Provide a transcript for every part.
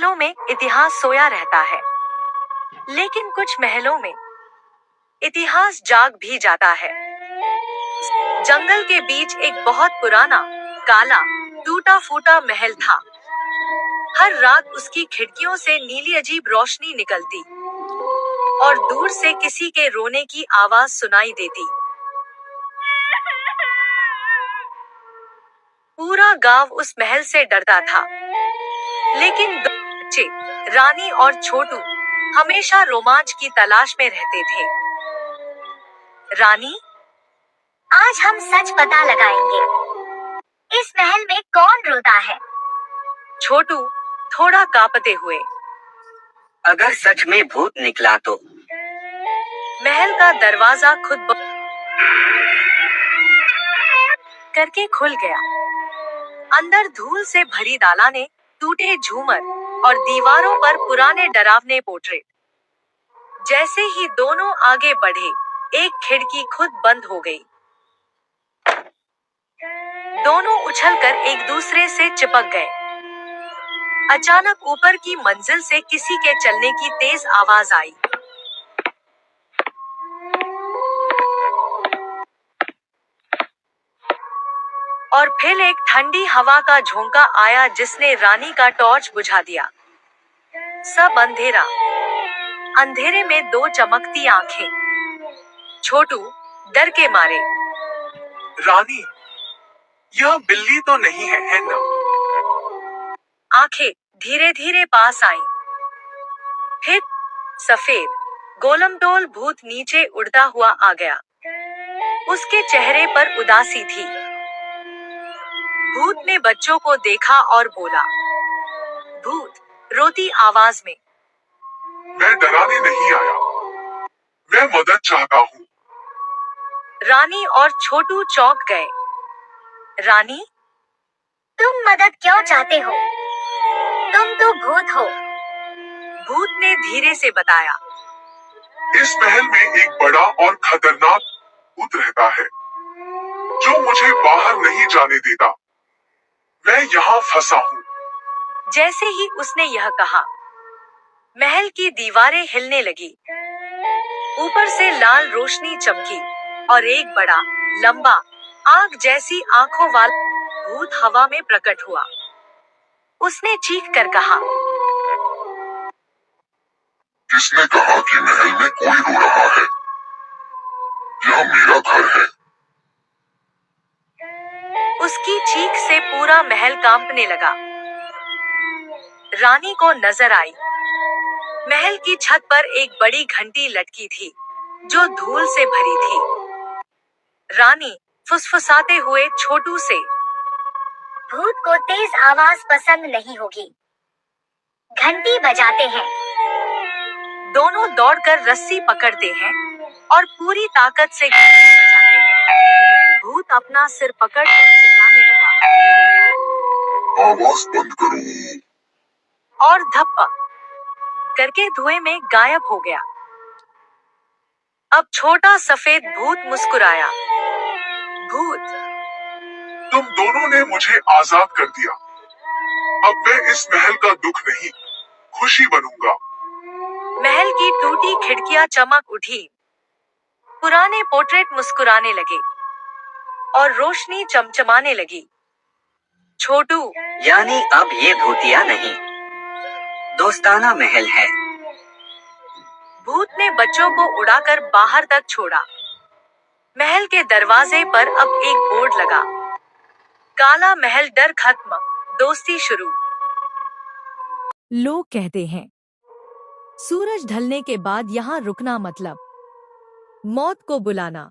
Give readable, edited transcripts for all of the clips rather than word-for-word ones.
महलों में इतिहास सोया रहता है, लेकिन कुछ महलों में इतिहास जाग भी जाता है। जंगल के बीच एक बहुत पुराना, काला, टूटा फूटा महल था। हर रात उसकी खिड़कियों से नीली अजीब रोशनी निकलती और दूर से किसी के रोने की आवाज सुनाई देती। पूरा गांव उस महल से डरता था, लेकिन दो बच्चे, रानी और छोटू, हमेशा रोमांच की तलाश में रहते थे। रानी, आज हम सच पता लगाएंगे। इस महल में कौन रोता है? छोटू, थोड़ा कांपते हुए। अगर सच में भूत निकला तो? महल का दरवाजा खुद ब करके खुल गया। अंदर धूल से भरी दालानें, टूटे झूमर और दीवारों पर पुराने डरावने पोर्ट्रेट। जैसे ही दोनों आगे बढ़े, एक खिड़की खुद बंद हो गई। दोनों उछलकर एक दूसरे से चिपक गए। अचानक ऊपर की मंजिल से किसी के चलने की तेज आवाज आई। और फिर एक ठंडी हवा का झोंका आया जिसने रानी का टॉर्च बुझा दिया। सब अंधेरा। अंधेरे में दो चमकती आंखें। छोटू डर के मारे। रानी, यह बिल्ली तो नहीं है ना? आंखें धीरे धीरे पास आईं। फिर सफेद, गोलमटोल भूत नीचे उड़ता हुआ आ गया। उसके चेहरे पर उदासी थी। भूत ने बच्चों को देखा और बोला, भूत, रोती आवाज में, मैं डराने नहीं आया, मैं मदद चाहता हूँ। रानी और छोटू चौंक गए। रानी, तुम मदद क्यों चाहते हो? तुम तो भूत हो। भूत ने धीरे से बताया, इस महल में एक बड़ा और खतरनाक भूत रहता है, जो मुझे बाहर नहीं जाने देता। मैं यहाँ फंसा हूँ। जैसे ही उसने यह कहा, महल की दीवारें हिलने लगी। ऊपर से लाल रोशनी चमकी और एक बड़ा, लंबा, आग जैसी आंखों वाला भूत हवा में प्रकट हुआ। उसने चीख कर कहा, किसने कहा कि महल में कोई रो रहा है? यह मेरा घर है। उसकी चीख से पूरा महल कांपने लगा। रानी को नजर आई। महल की छत पर एक बड़ी घंटी लटकी थी, जो धूल से भरी थी। रानी फुसफुसाते हुए छोटू से, भूत को तेज आवाज पसंद नहीं होगी। घंटी बजाते हैं। दोनों दौड़कर रस्सी पकड़ते हैं और पूरी ताकत से घंटी बजाते हैं। भूत अपना सिर पकड़कर चिल्लाने लगा, आवाज बंद करो। और धप्पा करके धुएं में गायब हो गया। अब छोटा सफेद भूत मुस्कुराया, भूत, तुम दोनों ने मुझे आजाद कर दिया। अब मैं इस महल का दुख नहीं, खुशी बनूंगा। महल की टूटी खिड़कियां चमक उठी। पुराने पोर्ट्रेट मुस्कुराने लगे और रोशनी चमचमाने लगी। छोटू, यानी अब ये भूतिया नहीं, दोस्ताना महल है। भूत ने बच्चों को उड़ाकर बाहर तक छोड़ा। महल के दरवाजे पर अब एक बोर्ड लगा, काला महल डर खत्म, दोस्ती शुरू। लोग कहते हैं, सूरज ढलने के बाद यहाँ रुकना मतलब मौत को बुलाना।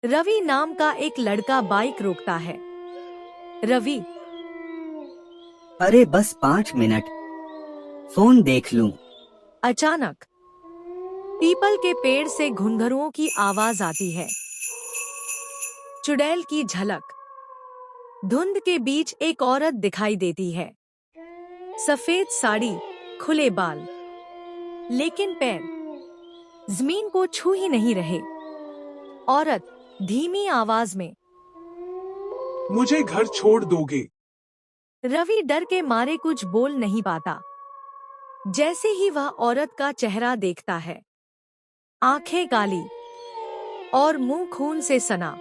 रवि नाम का एक लड़का बाइक रोकता है। रवि, अरे बस 5 मिनट, फोन देख लूं। अचानक पीपल के पेड़ से घुंघरुओं की आवाज आती है। चुड़ैल की झलक। धुंध के बीच एक औरत दिखाई देती है। सफेद साड़ी, खुले बाल, लेकिन पैर जमीन को छू ही नहीं रहे। औरत धीमी आवाज में, मुझे घर छोड़ दोगे? रवि डर के मारे कुछ बोल नहीं पाता। जैसे ही वह औरत का चेहरा देखता है, आंखें काली और मुंह खून से सना।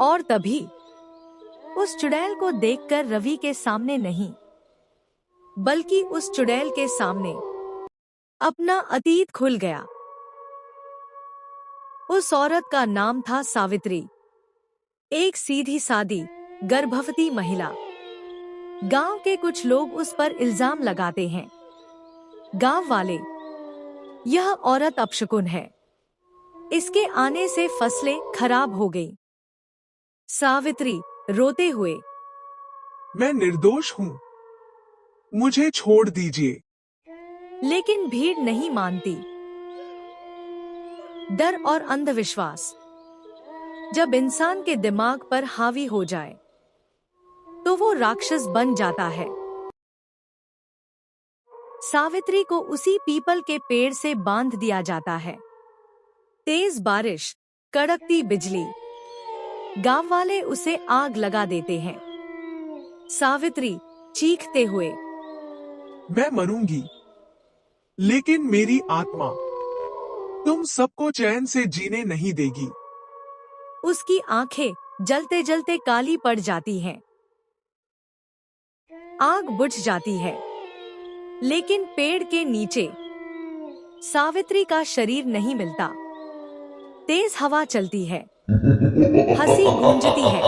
और तभी उस चुड़ैल को देखकर रवि के सामने नहीं, बल्कि उस चुड़ैल के सामने अपना अतीत खुल गया। उस औरत का नाम था सावित्री, एक सीधी सादी गर्भवती महिला। गांव के कुछ लोग उस पर इल्जाम लगाते हैं, गांव वाले, यह औरत अपशकुन है, इसके आने से फसलें खराब हो गई। सावित्री रोते हुए, मैं निर्दोष हूँ, मुझे छोड़ दीजिए। लेकिन भीड़ नहीं मानती। डर और अंधविश्वास जब इंसान के दिमाग पर हावी हो जाए तो वो राक्षस बन जाता है। सावित्री को उसी पीपल के पेड़ से बांध दिया जाता है। तेज बारिश, कड़कती बिजली, गांव वाले उसे आग लगा देते हैं। सावित्री चीखते हुए, मैं मरूंगी, लेकिन मेरी आत्मा तुम सबको चैन से जीने नहीं देगी। उसकी आंखें जलते जलते काली पड़ जाती हैं। आग बुझ जाती है, लेकिन पेड़ के नीचे सावित्री का शरीर नहीं मिलता। तेज हवा चलती है, हंसी गूंजती है,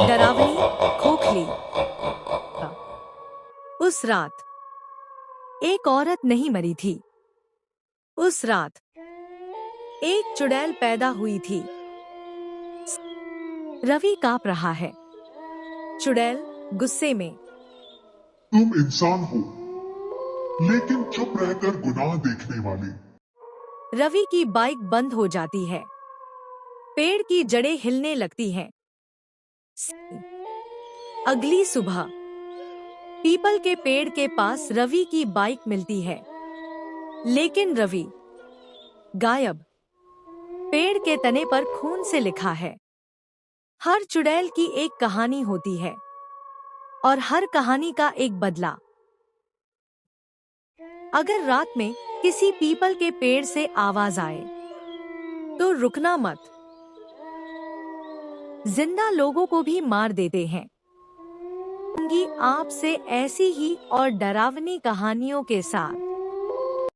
डरावनी, खोखली। उस रात एक औरत नहीं मरी थी। उस रात एक चुड़ैल पैदा हुई थी। रवि कांप रहा है। चुड़ैल गुस्से में, तुम इंसान हो, लेकिन चुप रहकर गुनाह देखने वाले। रवि की बाइक बंद हो जाती है। पेड़ की जड़ें हिलने लगती हैं। अगली सुबह पीपल के पेड़ के पास रवि की बाइक मिलती है, लेकिन रवि गायब। पेड़ के तने पर खून से लिखा है, हर चुड़ैल की एक कहानी होती है और हर कहानी का एक बदला। अगर रात में किसी पीपल के पेड़ से आवाज आए तो रुकना मत। जिंदा लोगों को भी मार देते हैं। आपसे ऐसी ही और डरावनी कहानियों के साथ।